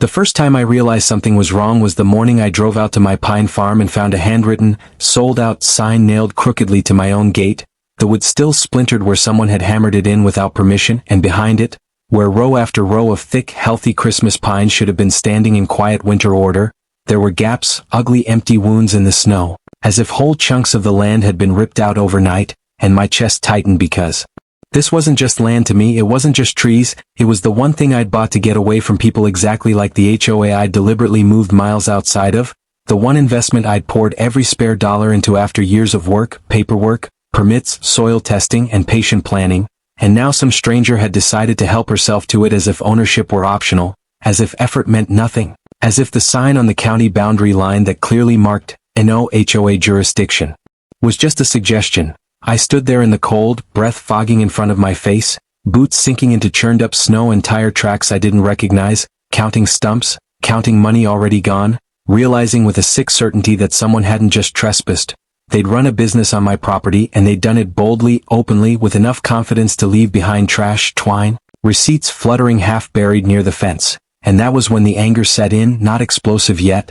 The first time I realized something was wrong was the morning I drove out to my pine farm and found a handwritten, sold out sign nailed crookedly to my own gate, the wood still splintered where someone had hammered it in without permission, and behind it, where row after row of thick, healthy Christmas pines should have been standing in quiet winter order, there were gaps, ugly empty wounds in the snow, as if whole chunks of the land had been ripped out overnight, and my chest tightened because this wasn't just land to me, it wasn't just trees, it was the one thing I'd bought to get away from people exactly like the HOA I'd deliberately moved miles outside of, the one investment I'd poured every spare dollar into after years of work, paperwork, permits, soil testing, and patient planning, and now some stranger had decided to help herself to it as if ownership were optional, as if effort meant nothing, as if the sign on the county boundary line that clearly marked "No HOA jurisdiction" was just a suggestion. I stood there in the cold, breath fogging in front of my face, boots sinking into churned-up snow and tire tracks I didn't recognize, counting stumps, counting money already gone, realizing with a sick certainty that someone hadn't just trespassed. They'd run a business on my property, and they'd done it boldly, openly, with enough confidence to leave behind trash, twine, receipts fluttering half-buried near the fence. And that was when the anger set in, not explosive yet,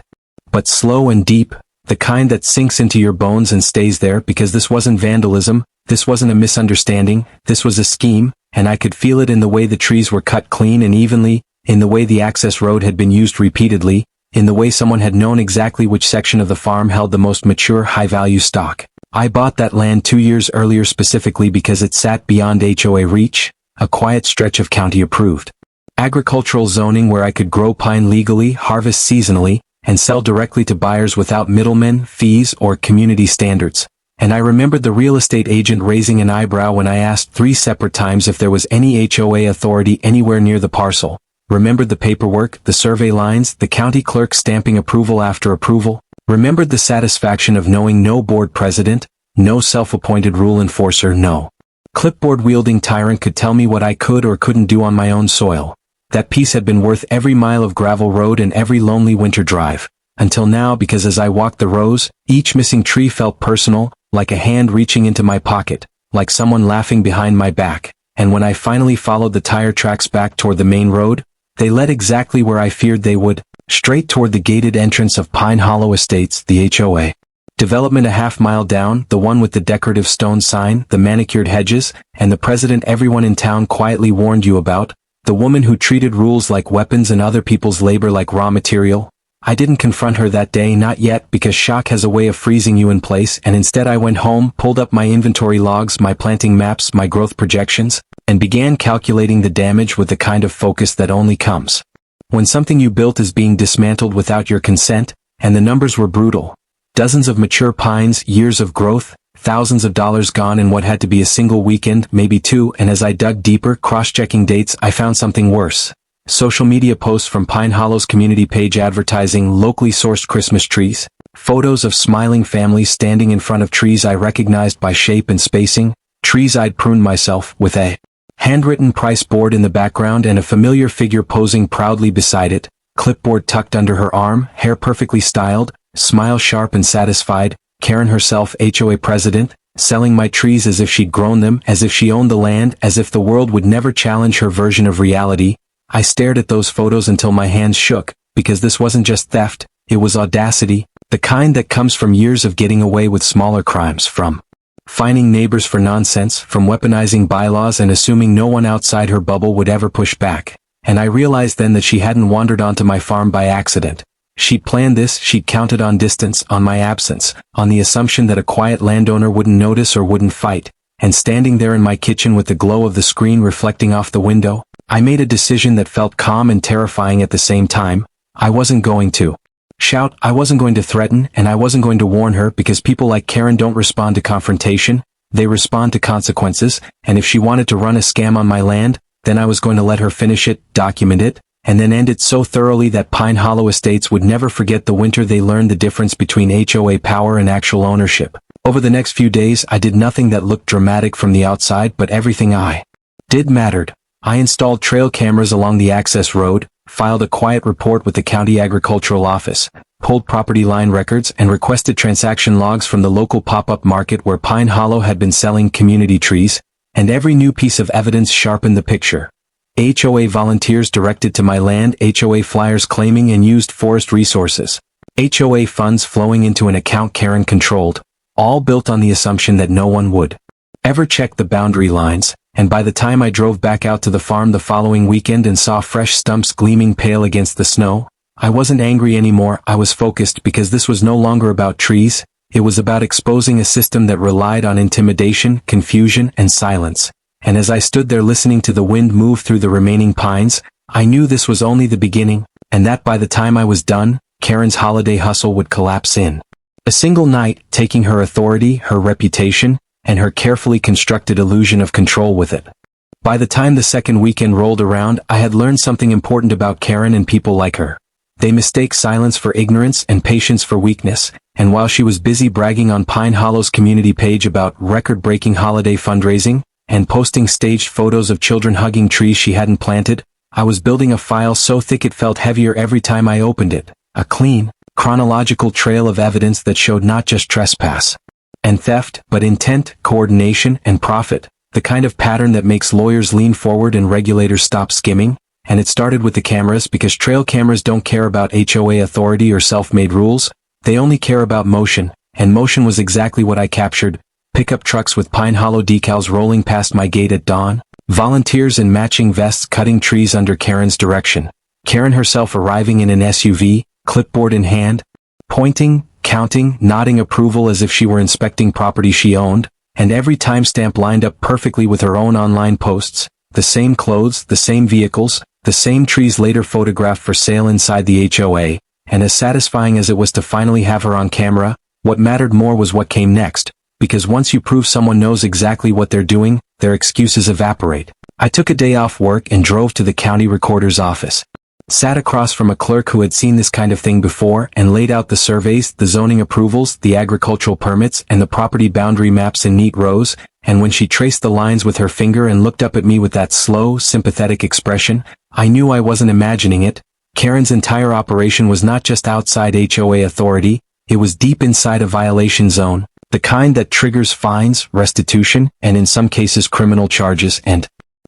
but slow and deep, the kind that sinks into your bones and stays there, because this wasn't vandalism, this wasn't a misunderstanding, this was a scheme, and I could feel it in the way the trees were cut clean and evenly, in the way the access road had been used repeatedly, in the way someone had known exactly which section of the farm held the most mature high-value stock. I bought that land 2 years earlier specifically because it sat beyond HOA reach, a quiet stretch of county-approved agricultural zoning where I could grow pine legally, harvest seasonally, and sell directly to buyers without middlemen, fees, or community standards. And I remembered the real estate agent raising an eyebrow when I asked 3 separate times if there was any HOA authority anywhere near the parcel. Remembered the paperwork, the survey lines, the county clerk stamping approval after approval. Remembered the satisfaction of knowing no board president, no self-appointed rule enforcer, no clipboard-wielding tyrant could tell me what I could or couldn't do on my own soil. That piece had been worth every mile of gravel road and every lonely winter drive. Until now, because as I walked the rows, each missing tree felt personal, like a hand reaching into my pocket, like someone laughing behind my back. And when I finally followed the tire tracks back toward the main road, they led exactly where I feared they would, straight toward the gated entrance of Pine Hollow Estates, the HOA. Development a half-mile down, the one with the decorative stone sign, the manicured hedges, and the president everyone in town quietly warned you about, the woman who treated rules like weapons and other people's labor like raw material. I didn't confront her that day, not yet, because shock has a way of freezing you in place, and instead I went home, pulled up my inventory logs, my planting maps, my growth projections, and began calculating the damage with the kind of focus that only comes when something you built is being dismantled without your consent, and the numbers were brutal. Dozens of mature pines, years of growth, thousands of dollars gone in what had to be a single weekend, maybe 2, and as I dug deeper, cross-checking dates, I found something worse. Social media posts from Pine Hollow's community page advertising locally sourced Christmas trees, photos of smiling families standing in front of trees I recognized by shape and spacing, trees I'd pruned myself, with a handwritten price board in the background and a familiar figure posing proudly beside it, clipboard tucked under her arm, hair perfectly styled, smile sharp and satisfied, Karen herself, HOA president, selling my trees as if she'd grown them, as if she owned the land, as if the world would never challenge her version of reality. I stared at those photos until my hands shook, because this wasn't just theft, it was audacity, the kind that comes from years of getting away with smaller crimes, from fining neighbors for nonsense, from weaponizing bylaws and assuming no one outside her bubble would ever push back. And I realized then that she hadn't wandered onto my farm by accident. She'd planned this, she'd counted on distance, on my absence, on the assumption that a quiet landowner wouldn't notice or wouldn't fight. And standing there in my kitchen with the glow of the screen reflecting off the window, I made a decision that felt calm and terrifying at the same time. I wasn't going to shout, I wasn't going to threaten, and I wasn't going to warn her, because people like Karen don't respond to confrontation, they respond to consequences, and if she wanted to run a scam on my land, then I was going to let her finish it, document it, and then end it so thoroughly that Pine Hollow Estates would never forget the winter they learned the difference between HOA power and actual ownership. Over the next few days, I did nothing that looked dramatic from the outside, but everything I did mattered. I installed trail cameras along the access road, filed a quiet report with the county agricultural office, pulled property line records, and requested transaction logs from the local pop-up market where Pine Hollow had been selling community trees, and every new piece of evidence sharpened the picture. HOA volunteers directed to my land, HOA flyers claiming and used forest resources, HOA funds flowing into an account Karen controlled, all built on the assumption that no one would ever check the boundary lines, and by the time I drove back out to the farm the following weekend and saw fresh stumps gleaming pale against the snow, I wasn't angry anymore. I was focused, because this was no longer about trees. It was about exposing a system that relied on intimidation, confusion, and silence. And as I stood there listening to the wind move through the remaining pines, I knew this was only the beginning, and that by the time I was done, Karen's holiday hustle would collapse in a single night, taking her authority, her reputation, and her carefully constructed illusion of control with it. By the time the second weekend rolled around, I had learned something important about Karen and people like her. They mistake silence for ignorance and patience for weakness, and while she was busy bragging on Pine Hollow's community page about record-breaking holiday fundraising, and posting staged photos of children hugging trees she hadn't planted, I was building a file so thick it felt heavier every time I opened it. A clean, chronological trail of evidence that showed not just trespass and theft, but intent, coordination, and profit, the kind of pattern that makes lawyers lean forward and regulators stop skimming. And it started with the cameras, because trail cameras don't care about HOA authority or self-made rules. They only care about motion, and motion was exactly what I captured. Pickup trucks with Pine Hollow decals rolling past my gate at dawn, volunteers in matching vests cutting trees under Karen's direction, Karen herself arriving in an SUV, clipboard in hand, pointing, counting, nodding approval as if she were inspecting property she owned, and every timestamp lined up perfectly with her own online posts, the same clothes, the same vehicles, the same trees later photographed for sale inside the HOA, and as satisfying as it was to finally have her on camera, what mattered more was what came next, because once you prove someone knows exactly what they're doing, their excuses evaporate. I took a day off work and drove to the county recorder's office. Sat across from a clerk who had seen this kind of thing before and laid out the surveys, the zoning approvals, the agricultural permits, and the property boundary maps in neat rows, and when she traced the lines with her finger and looked up at me with that slow, sympathetic expression, I knew I wasn't imagining it. Karen's entire operation was not just outside HOA authority, it was deep inside a violation zone, the kind that triggers fines, restitution, and in some cases criminal charges. And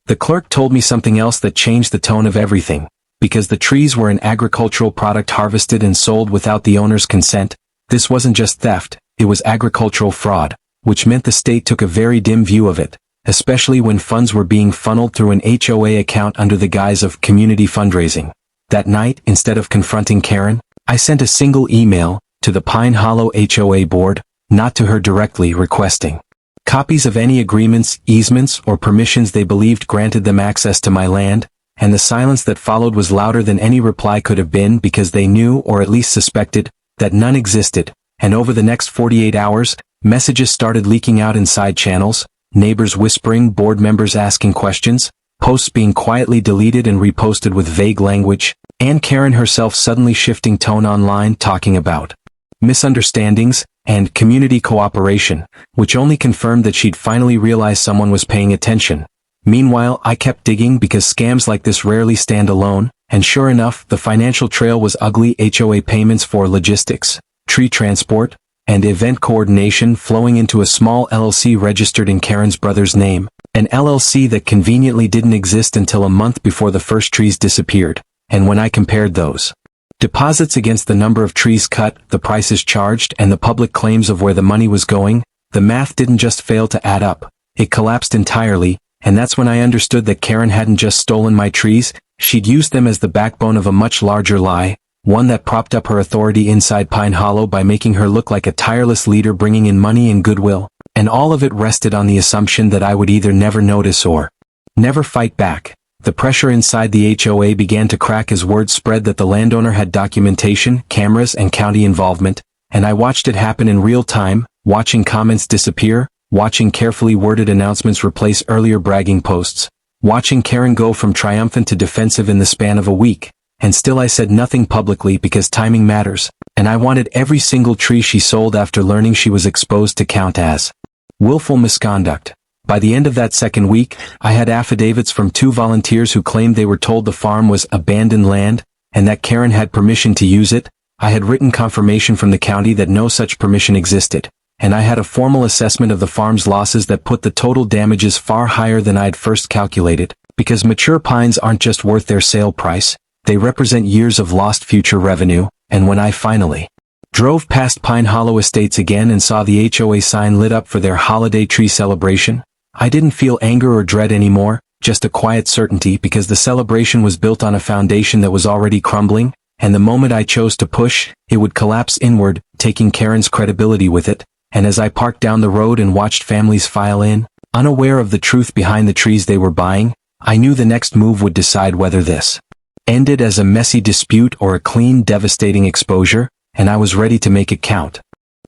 the clerk told me something else that changed the tone of everything. Because the trees were an agricultural product harvested and sold without the owner's consent, this wasn't just theft, it was agricultural fraud, which meant the state took a very dim view of it, especially when funds were being funneled through an HOA account under the guise of community fundraising. That night, instead of confronting Karen, I sent a single email to the Pine Hollow HOA board, not to her directly, requesting copies of any agreements, easements, or permissions they believed granted them access to my land. And the silence that followed was louder than any reply could have been, because they knew, or at least suspected, that none existed. And over the next 48 hours, messages started leaking out in side channels, neighbors whispering, board members asking questions, posts being quietly deleted and reposted with vague language, and Karen herself suddenly shifting tone online, talking about misunderstandings and community cooperation, which only confirmed that she'd finally realized someone was paying attention. Meanwhile, I kept digging, because scams like this rarely stand alone, and sure enough, the financial trail was ugly. HOA payments for logistics, tree transport, and event coordination flowing into a small LLC registered in Karen's brother's name, an LLC that conveniently didn't exist until a month before the first trees disappeared. And when I compared those deposits against the number of trees cut, the prices charged, and the public claims of where the money was going, the math didn't just fail to add up, it collapsed entirely. And that's when I understood that Karen hadn't just stolen my trees, she'd used them as the backbone of a much larger lie, one that propped up her authority inside Pine Hollow by making her look like a tireless leader bringing in money and goodwill. And all of it rested on the assumption that I would either never notice or never fight back. The pressure inside the HOA began to crack as word spread that the landowner had documentation, cameras, and county involvement, and I watched it happen in real time, watching comments disappear, watching carefully worded announcements replace earlier bragging posts, watching Karen go from triumphant to defensive in the span of a week, and still I said nothing publicly, because timing matters, and I wanted every single tree she sold after learning she was exposed to count as willful misconduct. By the end of that second week, I had affidavits from 2 volunteers who claimed they were told the farm was abandoned land, and that Karen had permission to use it. I had written confirmation from the county that no such permission existed. And I had a formal assessment of the farm's losses that put the total damages far higher than I had first calculated. Because mature pines aren't just worth their sale price, they represent years of lost future revenue, and when I finally drove past Pine Hollow Estates again and saw the HOA sign lit up for their holiday tree celebration, I didn't feel anger or dread anymore, just a quiet certainty because the celebration was built on a foundation that was already crumbling, and the moment I chose to push, it would collapse inward, taking Karen's credibility with it. And as I parked down the road and watched families file in, unaware of the truth behind the trees they were buying, I knew the next move would decide whether this ended as a messy dispute or a clean, devastating exposure, and I was ready to make it count.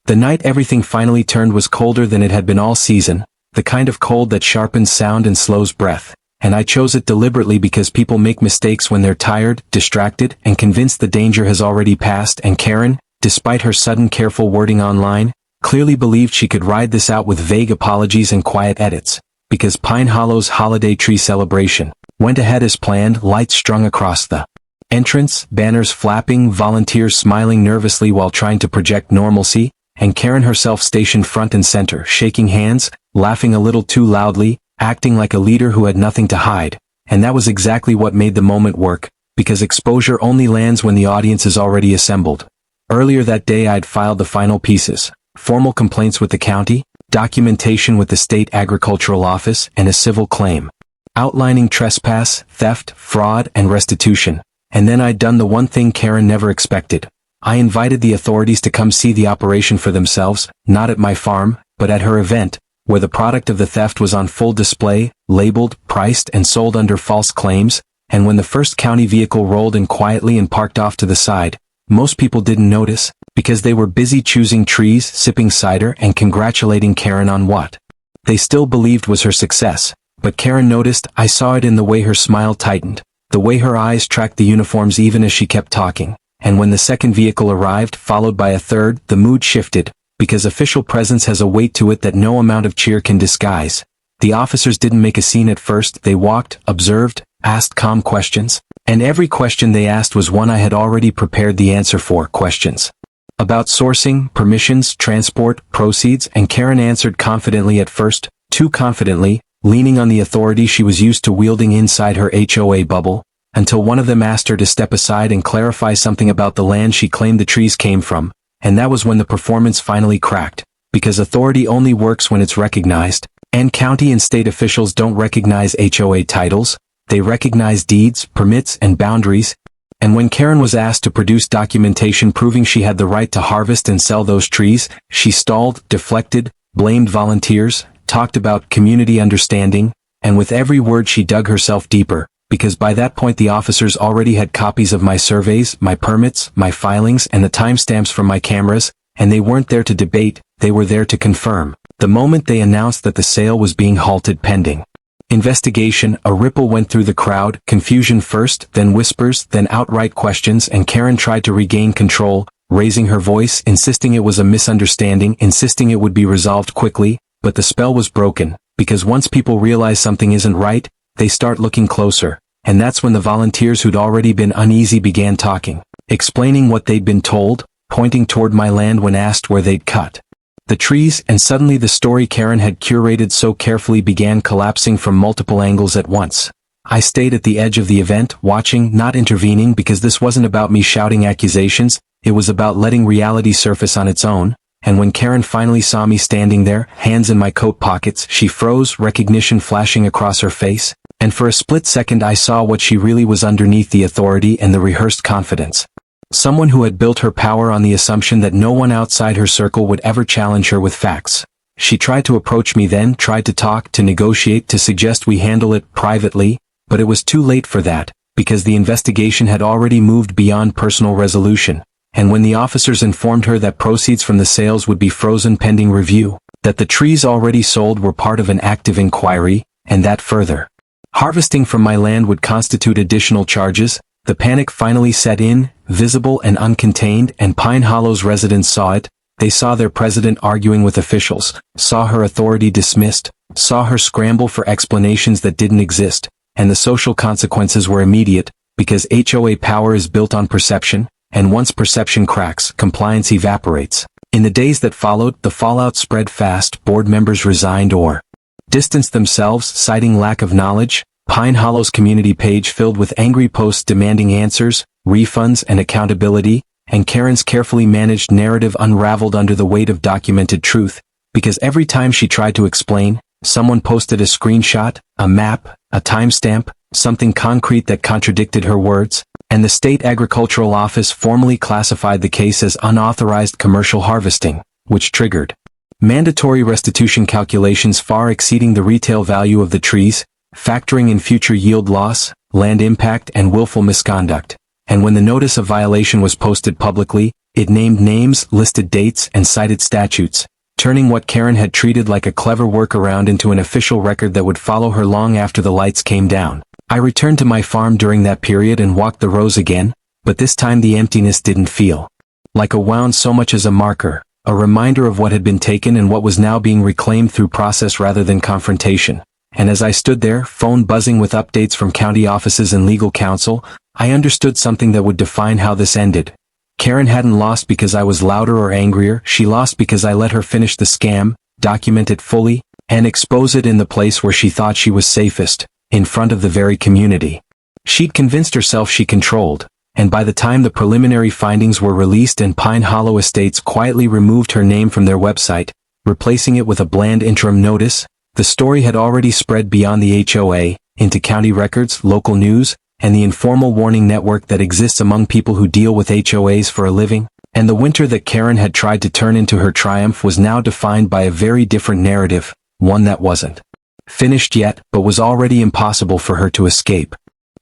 The night everything finally turned was colder than it had been all season, the kind of cold that sharpens sound and slows breath, and I chose it deliberately because people make mistakes when they're tired, distracted, and convinced the danger has already passed, and Karen, despite her sudden careful wording online, clearly believed she could ride this out with vague apologies and quiet edits, because Pine Hollow's holiday tree celebration went ahead as planned, lights strung across the entrance, banners flapping, volunteers smiling nervously while trying to project normalcy, and Karen herself stationed front and center, shaking hands, laughing a little too loudly, acting like a leader who had nothing to hide. And that was exactly what made the moment work, because exposure only lands when the audience is already assembled. Earlier that day I'd filed the final pieces: formal complaints with the county, documentation with the state agricultural office, and a civil claim outlining trespass, theft, fraud, and restitution. And then I'd done the one thing Karen never expected. I invited the authorities to come see the operation for themselves, not at my farm, but at her event, where the product of the theft was on full display, labeled, priced, and sold under false claims. And when the first county vehicle rolled in quietly and parked off to the side, most people didn't notice, because they were busy choosing trees, sipping cider, and congratulating Karen on what they still believed was her success. But Karen noticed. I saw it in the way her smile tightened, the way her eyes tracked the uniforms even as she kept talking. And when the second vehicle arrived, followed by a third, the mood shifted, because official presence has a weight to it that no amount of cheer can disguise. The officers didn't make a scene at first. They walked, observed, asked calm questions, and every question they asked was one I had already prepared the answer for. Questions about sourcing, permissions, transport, proceeds, and Karen answered confidently at first, too confidently, leaning on the authority she was used to wielding inside her HOA bubble, until one of them asked her to step aside and clarify something about the land she claimed the trees came from, and that was when the performance finally cracked, because authority only works when it's recognized, and county and state officials don't recognize HOA titles, they recognize deeds, permits, and boundaries. And when Karen was asked to produce documentation proving she had the right to harvest and sell those trees, she stalled, deflected, blamed volunteers, talked about community understanding, and with every word she dug herself deeper, because by that point the officers already had copies of my surveys, my permits, my filings, and the timestamps from my cameras, and they weren't there to debate, they were there to confirm. The moment they announced that the sale was being halted pending investigation, a ripple went through the crowd, confusion first, then whispers, then outright questions, and Karen tried to regain control, raising her voice, insisting it was a misunderstanding, insisting it would be resolved quickly. But the spell was broken, because once people realize something isn't right, they start looking closer, and that's when the volunteers who'd already been uneasy began talking, explaining what they'd been told, pointing toward my land when asked where they'd cut the trees, and suddenly the story Karen had curated so carefully began collapsing from multiple angles at once. I stayed at the edge of the event, watching, not intervening, because this wasn't about me shouting accusations, it was about letting reality surface on its own. And when Karen finally saw me standing there, hands in my coat pockets, she froze, recognition flashing across her face, and for a split second I saw what she really was underneath the authority and the rehearsed confidence. Someone who had built her power on the assumption that no one outside her circle would ever challenge her with facts. She tried to approach me then, tried to talk, to negotiate, to suggest we handle it privately, but it was too late for that, because the investigation had already moved beyond personal resolution. And when the officers informed her that proceeds from the sales would be frozen pending review, that the trees already sold were part of an active inquiry, and that further harvesting from my land would constitute additional charges, the panic finally set in, visible and uncontained, and Pine Hollow's residents saw it. They saw their president arguing with officials, saw her authority dismissed, saw her scramble for explanations that didn't exist, and the social consequences were immediate, because HOA power is built on perception. And once perception cracks, compliance evaporates. In the days that followed, the fallout spread fast. Board members resigned or distanced themselves, citing lack of knowledge. Pine Hollow's community page filled with angry posts demanding answers, refunds, and accountability, and Karen's carefully managed narrative unraveled under the weight of documented truth, because every time she tried to explain, someone posted a screenshot, a map, a timestamp, something concrete that contradicted her words, and the state agricultural office formally classified the case as unauthorized commercial harvesting, which triggered mandatory restitution calculations far exceeding the retail value of the trees, factoring in future yield loss, land impact, and willful misconduct. And when the notice of violation was posted publicly, it named names, listed dates, and cited statutes, turning what Karen had treated like a clever workaround into an official record that would follow her long after the lights came down. I returned to my farm during that period and walked the rows again, but this time the emptiness didn't feel like a wound so much as a marker, a reminder of what had been taken and what was now being reclaimed through process rather than confrontation. And as I stood there, phone buzzing with updates from county offices and legal counsel, I understood something that would define how this ended. Karen hadn't lost because I was louder or angrier, she lost because I let her finish the scam, document it fully, and expose it in the place where she thought she was safest, in front of the very community she'd convinced herself she controlled. And by the time the preliminary findings were released and Pine Hollow Estates quietly removed her name from their website, replacing it with a bland interim notice, the story had already spread beyond the HOA, into county records, local news, and the informal warning network that exists among people who deal with HOAs for a living. And the winter that Karen had tried to turn into her triumph was now defined by a very different narrative, one that wasn't finished yet, but was already impossible for her to escape.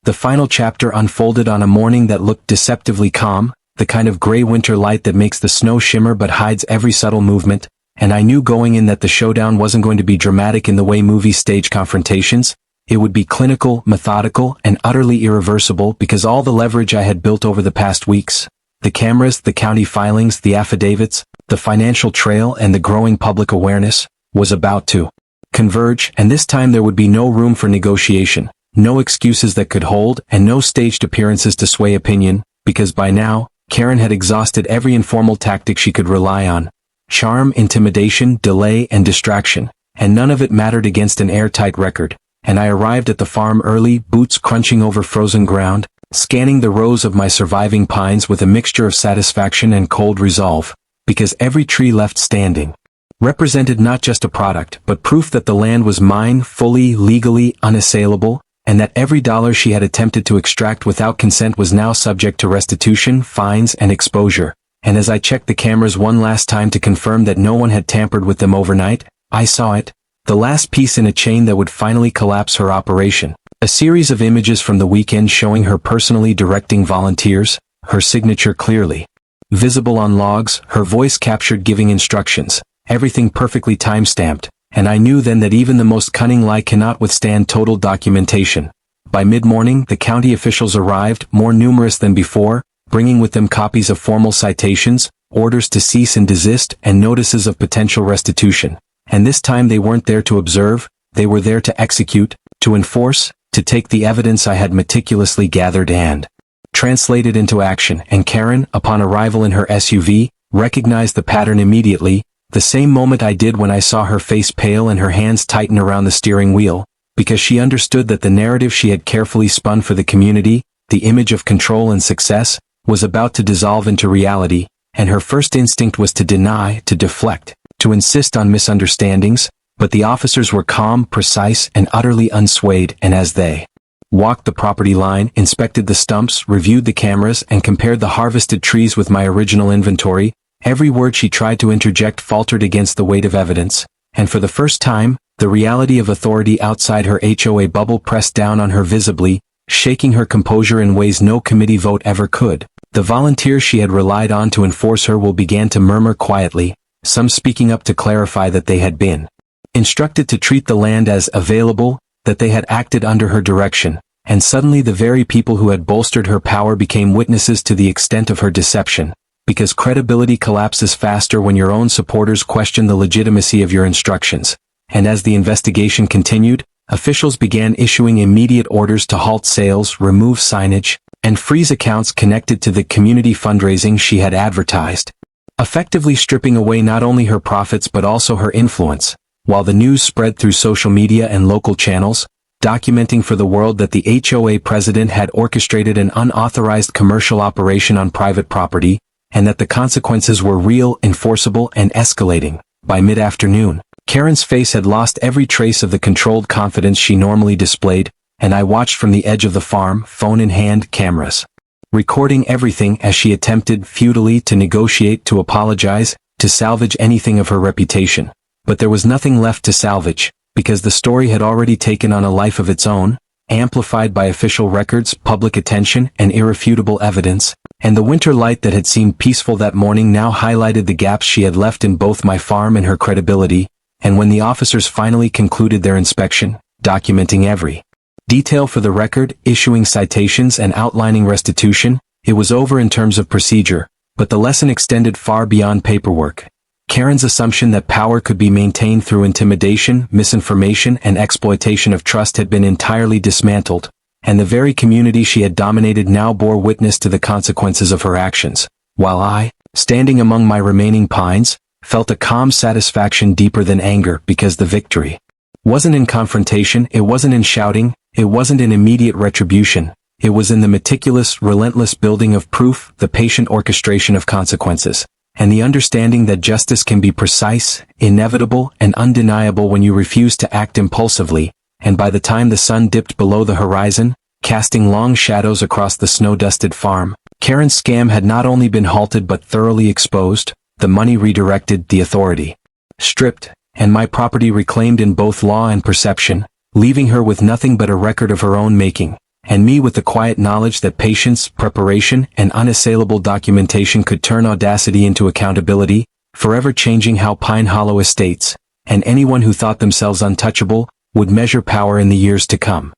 The final chapter unfolded on a morning that looked deceptively calm, the kind of gray winter light that makes the snow shimmer but hides every subtle movement, and I knew going in that the showdown wasn't going to be dramatic in the way movies stage confrontations. It would be clinical, methodical, and utterly irreversible because all the leverage I had built over the past weeks, the cameras, the county filings, the affidavits, the financial trail, and the growing public awareness, was about to converge, and this time there would be no room for negotiation, no excuses that could hold, and no staged appearances to sway opinion, because by now, Karen had exhausted every informal tactic she could rely on. Charm, intimidation, delay, and distraction, and none of it mattered against an airtight record. And I arrived at the farm early, boots crunching over frozen ground, scanning the rows of my surviving pines with a mixture of satisfaction and cold resolve, because every tree left standing represented not just a product, but proof that the land was mine, fully, legally, unassailable, and that every dollar she had attempted to extract without consent was now subject to restitution, fines, and exposure. And as I checked the cameras one last time to confirm that no one had tampered with them overnight, I saw it. The last piece in a chain that would finally collapse her operation. A series of images from the weekend showing her personally directing volunteers, her signature clearly visible on logs, her voice captured giving instructions, everything perfectly time-stamped, and I knew then that even the most cunning lie cannot withstand total documentation. By mid-morning, the county officials arrived, more numerous than before, bringing with them copies of formal citations, orders to cease and desist, and notices of potential restitution. And this time they weren't there to observe, they were there to execute, to enforce, to take the evidence I had meticulously gathered and translate it into action. And Karen, upon arrival in her SUV, recognized the pattern immediately, the same moment I did when I saw her face pale and her hands tighten around the steering wheel, because she understood that the narrative she had carefully spun for the community, the image of control and success, was about to dissolve into reality, and her first instinct was to deny, to deflect, to insist on misunderstandings, but the officers were calm, precise, and utterly unswayed, and as they walked the property line, inspected the stumps, reviewed the cameras, and compared the harvested trees with my original inventory, every word she tried to interject faltered against the weight of evidence, and for the first time, the reality of authority outside her HOA bubble pressed down on her visibly, shaking her composure in ways no committee vote ever could. The volunteers she had relied on to enforce her will began to murmur quietly, some speaking up to clarify that they had been instructed to treat the land as available, that they had acted under her direction, and suddenly the very people who had bolstered her power became witnesses to the extent of her deception, because credibility collapses faster when your own supporters question the legitimacy of your instructions. And as the investigation continued, officials began issuing immediate orders to halt sales, remove signage, and freeze accounts connected to the community fundraising she had advertised, effectively stripping away not only her profits but also her influence. While the news spread through social media and local channels, documenting for the world that the HOA president had orchestrated an unauthorized commercial operation on private property, and that the consequences were real, enforceable, and escalating. By mid-afternoon, Karen's face had lost every trace of the controlled confidence she normally displayed, and I watched from the edge of the farm, phone in hand, cameras recording everything as she attempted futilely to negotiate, to apologize, to salvage anything of her reputation. But there was nothing left to salvage, because the story had already taken on a life of its own, amplified by official records, public attention, and irrefutable evidence, and the winter light that had seemed peaceful that morning now highlighted the gaps she had left in both my farm and her credibility. And when the officers finally concluded their inspection, documenting every detail for the record, issuing citations and outlining restitution, it was over in terms of procedure, but the lesson extended far beyond paperwork. Karen's assumption that power could be maintained through intimidation, misinformation, and exploitation of trust had been entirely dismantled, and the very community she had dominated now bore witness to the consequences of her actions, while I, standing among my remaining pines, felt a calm satisfaction deeper than anger, because the victory wasn't in confrontation, it wasn't in shouting, it wasn't in immediate retribution, it was in the meticulous, relentless building of proof, the patient orchestration of consequences, and the understanding that justice can be precise, inevitable, and undeniable when you refuse to act impulsively. And by the time the sun dipped below the horizon, casting long shadows across the snow-dusted farm, Karen's scam had not only been halted but thoroughly exposed, the money redirected, the authority stripped, and my property reclaimed in both law and perception, leaving her with nothing but a record of her own making, and me with the quiet knowledge that patience, preparation, and unassailable documentation could turn audacity into accountability, forever changing how Pine Hollow Estates, and anyone who thought themselves untouchable, would measure power in the years to come.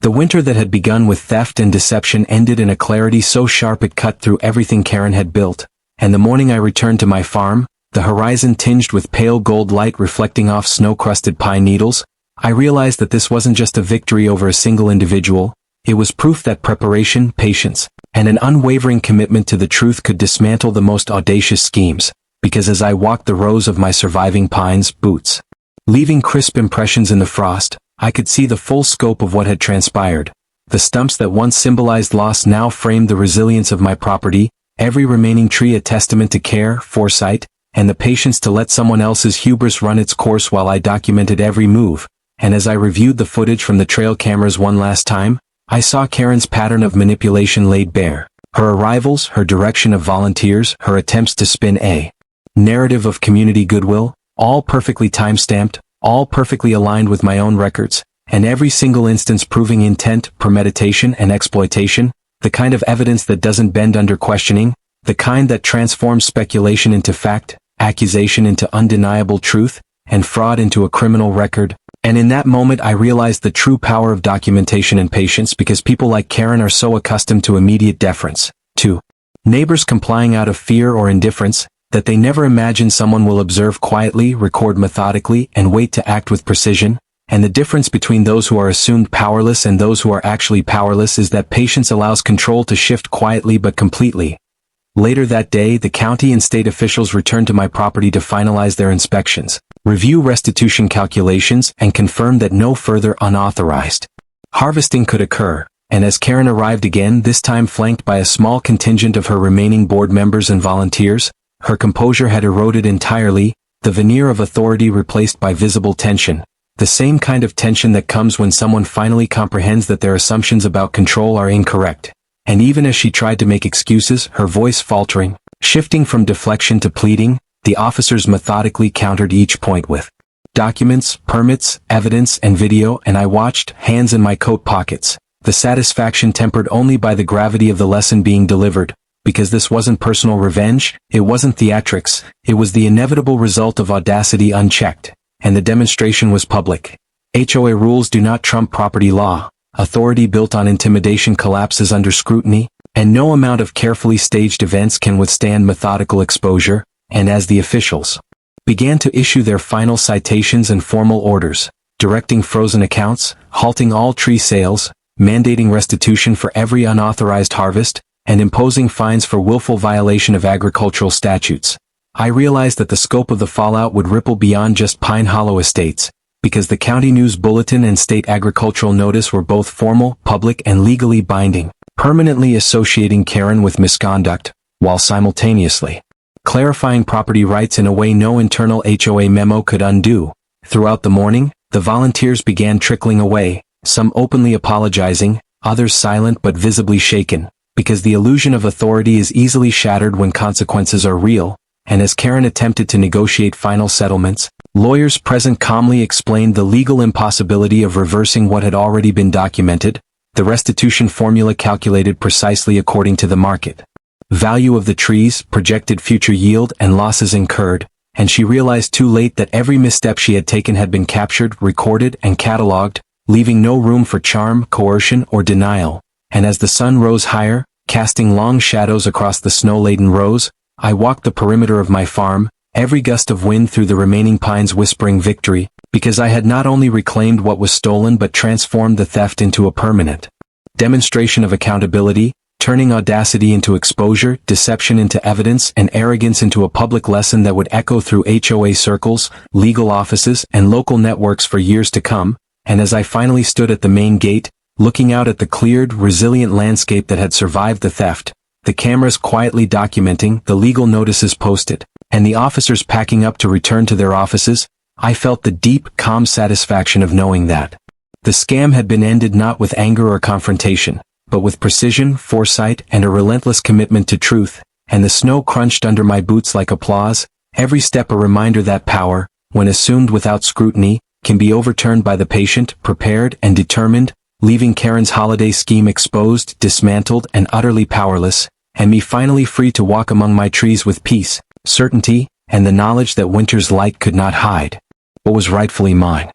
The winter that had begun with theft and deception ended in a clarity so sharp it cut through everything Karen had built, and the morning I returned to my farm, the horizon tinged with pale gold light reflecting off snow-crusted pine needles, I realized that this wasn't just a victory over a single individual, it was proof that preparation, patience, and an unwavering commitment to the truth could dismantle the most audacious schemes, because as I walked the rows of my surviving pines, boots, leaving crisp impressions in the frost, I could see the full scope of what had transpired. The stumps that once symbolized loss now framed the resilience of my property, every remaining tree a testament to care, foresight, and the patience to let someone else's hubris run its course while I documented every move. And as I reviewed the footage from the trail cameras one last time, I saw Karen's pattern of manipulation laid bare. Her arrivals, her direction of volunteers, her attempts to spin a narrative of community goodwill, all perfectly time-stamped, all perfectly aligned with my own records, and every single instance proving intent, premeditation, and exploitation, the kind of evidence that doesn't bend under questioning, the kind that transforms speculation into fact, accusation into undeniable truth, and fraud into a criminal record. And in that moment I realized the true power of documentation and patience, because people like Karen are so accustomed to immediate deference, to neighbors complying out of fear or indifference, that they never imagine someone will observe quietly, record methodically, and wait to act with precision. And the difference between those who are assumed powerless and those who are actually powerless is that patience allows control to shift quietly but completely. Later that day, the county and state officials returned to my property to finalize their inspections, review restitution calculations, and confirm that no further unauthorized harvesting could occur. And as Karen arrived again, this time flanked by a small contingent of her remaining board members and volunteers, her composure had eroded entirely, the veneer of authority replaced by visible tension, the same kind of tension that comes when someone finally comprehends that their assumptions about control are incorrect. And even as she tried to make excuses, her voice faltering, shifting from deflection to pleading, the officers methodically countered each point with documents, permits, evidence, and video, and I watched, hands in my coat pockets, the satisfaction tempered only by the gravity of the lesson being delivered, because this wasn't personal revenge, it wasn't theatrics, it was the inevitable result of audacity unchecked, and the demonstration was public. HOA rules do not trump property law. Authority built on intimidation collapses under scrutiny, and no amount of carefully staged events can withstand methodical exposure. And as the officials began to issue their final citations and formal orders, directing frozen accounts, halting all tree sales, mandating restitution for every unauthorized harvest, and imposing fines for willful violation of agricultural statutes, I realized that the scope of the fallout would ripple beyond just Pine Hollow Estates. because the county news bulletin and state agricultural notice were both formal, public, and legally binding, permanently associating Karen with misconduct, while simultaneously clarifying property rights in a way no internal HOA memo could undo. Throughout the morning, the volunteers began trickling away, some openly apologizing, others silent but visibly shaken, because the illusion of authority is easily shattered when consequences are real, and as Karen attempted to negotiate final settlements, lawyers present calmly explained the legal impossibility of reversing what had already been documented, the restitution formula calculated precisely according to the market value of the trees, projected future yield, and losses incurred, and she realized too late that every misstep she had taken had been captured, recorded, and catalogued, leaving no room for charm, coercion, or denial. And as the sun rose higher, casting long shadows across the snow-laden rows, I walked the perimeter of my farm, every gust of wind through the remaining pines whispering victory, because I had not only reclaimed what was stolen but transformed the theft into a permanent demonstration of accountability, turning audacity into exposure, deception into evidence, and arrogance into a public lesson that would echo through HOA circles, legal offices, and local networks for years to come. And as I finally stood at the main gate, looking out at the cleared, resilient landscape that had survived the theft, the cameras quietly documenting, the legal notices posted, and the officers packing up to return to their offices, I felt the deep, calm satisfaction of knowing that the scam had been ended not with anger or confrontation, but with precision, foresight, and a relentless commitment to truth, and the snow crunched under my boots like applause, every step a reminder that power, when assumed without scrutiny, can be overturned by the patient, prepared, and determined, leaving Karen's holiday scheme exposed, dismantled, and utterly powerless, and me finally free to walk among my trees with peace, certainty, and the knowledge that winter's light could not hide what was rightfully mine.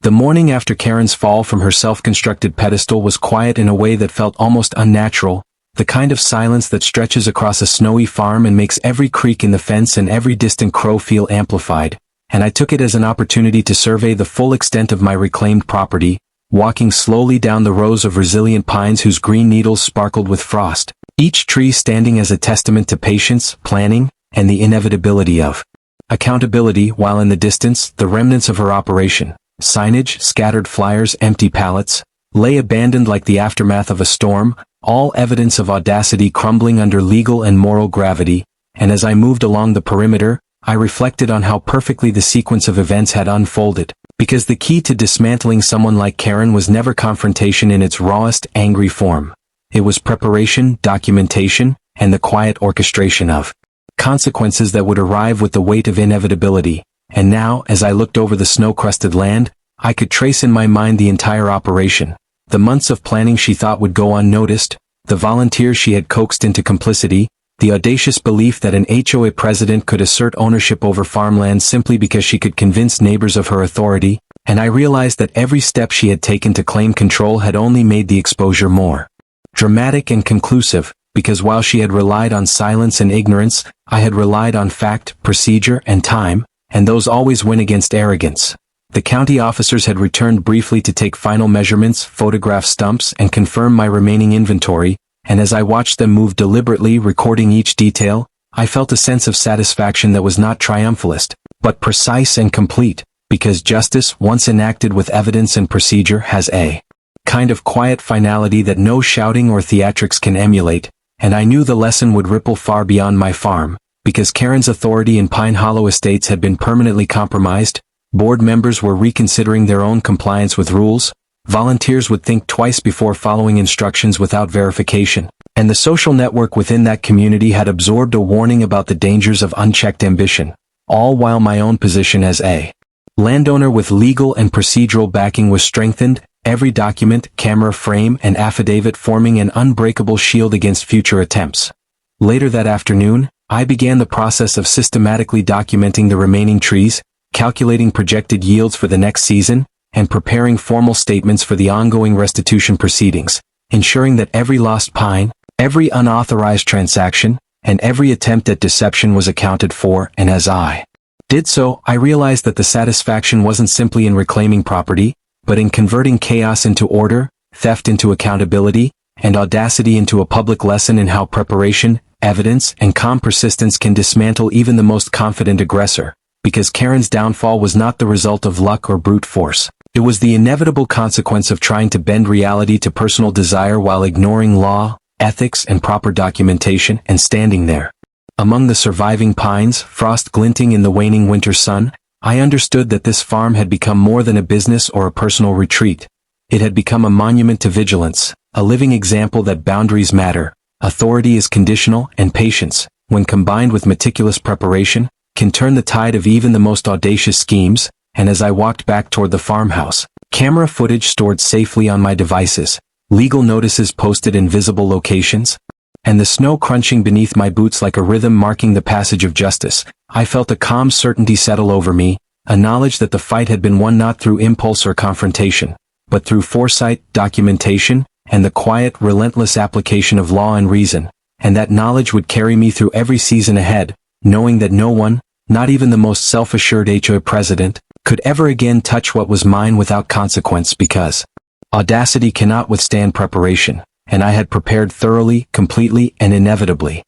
The morning after Karen's fall from her self-constructed pedestal was quiet in a way that felt almost unnatural, the kind of silence that stretches across a snowy farm and makes every creak in the fence and every distant crow feel amplified, and I took it as an opportunity to survey the full extent of my reclaimed property, walking slowly down the rows of resilient pines whose green needles sparkled with frost, each tree standing as a testament to patience, planning, and the inevitability of accountability, while in the distance, the remnants of her operation, signage, scattered flyers, empty pallets, lay abandoned like the aftermath of a storm, all evidence of audacity crumbling under legal and moral gravity, and as I moved along the perimeter, I reflected on how perfectly the sequence of events had unfolded, because the key to dismantling someone like Karen was never confrontation in its rawest, angry form. It was preparation, documentation, and the quiet orchestration of consequences that would arrive with the weight of inevitability. And now, as I looked over the snow-crusted land, I could trace in my mind the entire operation, the months of planning she thought would go unnoticed, the volunteers she had coaxed into complicity, the audacious belief that an HOA president could assert ownership over farmland simply because she could convince neighbors of her authority, and I realized that every step she had taken to claim control had only made the exposure more dramatic and conclusive, because while she had relied on silence and ignorance, I had relied on fact, procedure, and time, and those always win against arrogance. The county officers had returned briefly to take final measurements, photograph stumps, and confirm my remaining inventory, and as I watched them move deliberately, recording each detail, I felt a sense of satisfaction that was not triumphalist, but precise and complete, because justice, once enacted with evidence and procedure, has a kind of quiet finality that no shouting or theatrics can emulate, and I knew the lesson would ripple far beyond my farm. Because Karen's authority in Pine Hollow Estates had been permanently compromised, board members were reconsidering their own compliance with rules, volunteers would think twice before following instructions without verification, and the social network within that community had absorbed a warning about the dangers of unchecked ambition, all while my own position as a landowner with legal and procedural backing was strengthened, every document, camera frame, and affidavit forming an unbreakable shield against future attempts. Later that afternoon, I began the process of systematically documenting the remaining trees, calculating projected yields for the next season, and preparing formal statements for the ongoing restitution proceedings, ensuring that every lost pine, every unauthorized transaction, and every attempt at deception was accounted for. And as I did so, I realized that the satisfaction wasn't simply in reclaiming property, but in converting chaos into order, theft into accountability, and audacity into a public lesson in how preparation, evidence, and calm persistence can dismantle even the most confident aggressor. because Karen's downfall was not the result of luck or brute force. It was the inevitable consequence of trying to bend reality to personal desire while ignoring law, ethics, and proper documentation, and standing there. Among the surviving pines, frost glinting in the waning winter sun, I understood that this farm had become more than a business or a personal retreat. It had become a monument to vigilance, a living example that boundaries matter, authority is conditional, and patience, when combined with meticulous preparation, can turn the tide of even the most audacious schemes. And as I walked back toward the farmhouse, camera footage stored safely on my devices, legal notices posted in visible locations, and the snow crunching beneath my boots like a rhythm marking the passage of justice, I felt a calm certainty settle over me, a knowledge that the fight had been won not through impulse or confrontation, but through foresight, documentation, and the quiet, relentless application of law and reason, and that knowledge would carry me through every season ahead, knowing that no one, not even the most self-assured HOA president, could ever again touch what was mine without consequence because audacity cannot withstand preparation, and I had prepared thoroughly, completely, and inevitably.